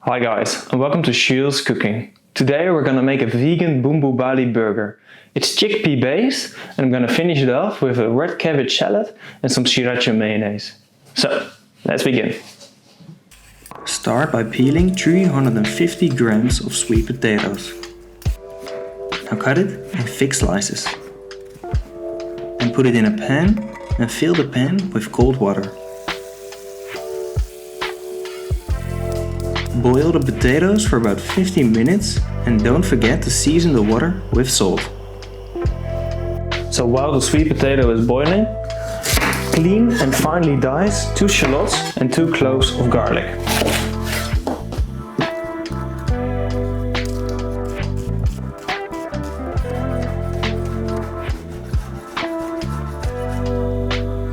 Hi guys, and welcome to Shield's Cooking. Today we're gonna make a vegan Bumbu Bali burger. It's chickpea based, and I'm gonna finish it off with a red cabbage salad and some sriracha mayonnaise. So, let's begin. Start by peeling 350 grams of sweet potatoes. Now cut it in thick slices. And put it in a pan and fill the pan with cold water. Boil the potatoes for about 15 minutes and don't forget to season the water with salt. So while the sweet potato is boiling, clean and finely dice 2 shallots and 2 cloves of garlic.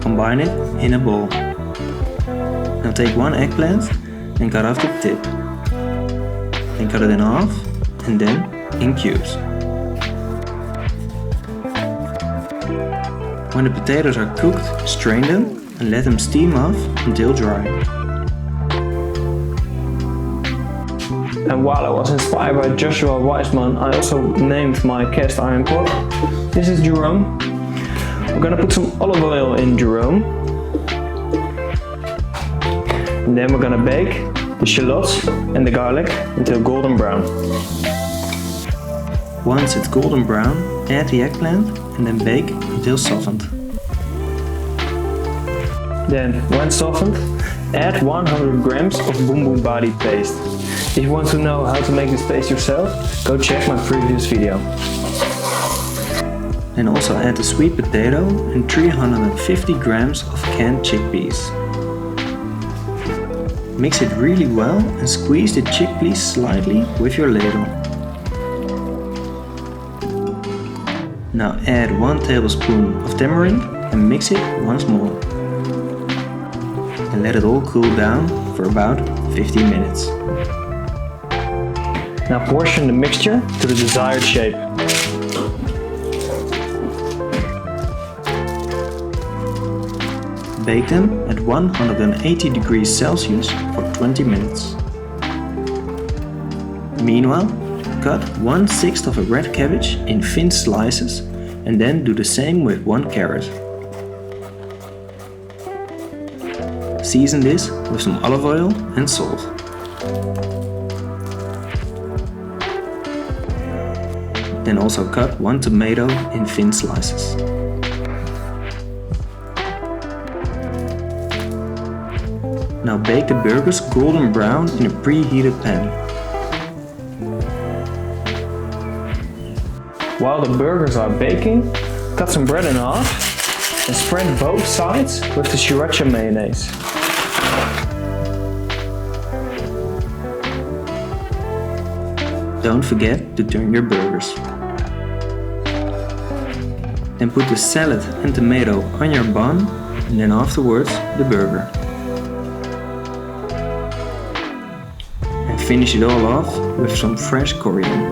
Combine it in a bowl. Now take 1 eggplant and cut off the tip. Then cut it in half and then in cubes. When the potatoes are cooked, strain them and let them steam off until dry. And while I was inspired by Joshua Weissman, I also named my cast iron pot. This is Jerome. I'm gonna put some olive oil in Jerome. And then we're gonna bake the shallots and the garlic until golden brown. Once it's golden brown, add the eggplant and then bake until softened. Then, when softened, add 100 grams of Bumbu Bali paste. If you want to know how to make this paste yourself, go check my previous video. And also add the sweet potato and 350 grams of canned chickpeas. Mix it really well and squeeze the chickpeas slightly with your ladle. Now add 1 tablespoon of tamarind and mix it once more. And let it all cool down for about 15 minutes. Now portion the mixture to the desired shape. Bake them at 180 degrees Celsius for 20 minutes. Meanwhile, cut 1/6 of a red cabbage in thin slices and then do the same with 1 carrot. Season this with some olive oil and salt. Then also cut 1 tomato in thin slices. Now bake the burgers golden brown in a preheated pan. While the burgers are baking, cut some bread in half and spread both sides with the sriracha mayonnaise. Don't forget to turn your burgers. Then put the salad and tomato on your bun and then afterwards the burger. Finish it all off with some fresh coriander.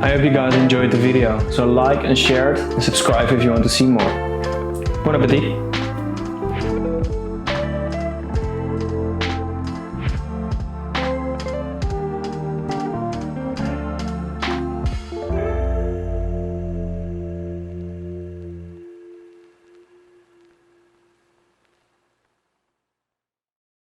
I hope you guys enjoyed the video, so like and share it and subscribe if you want to see more. Bon appetit!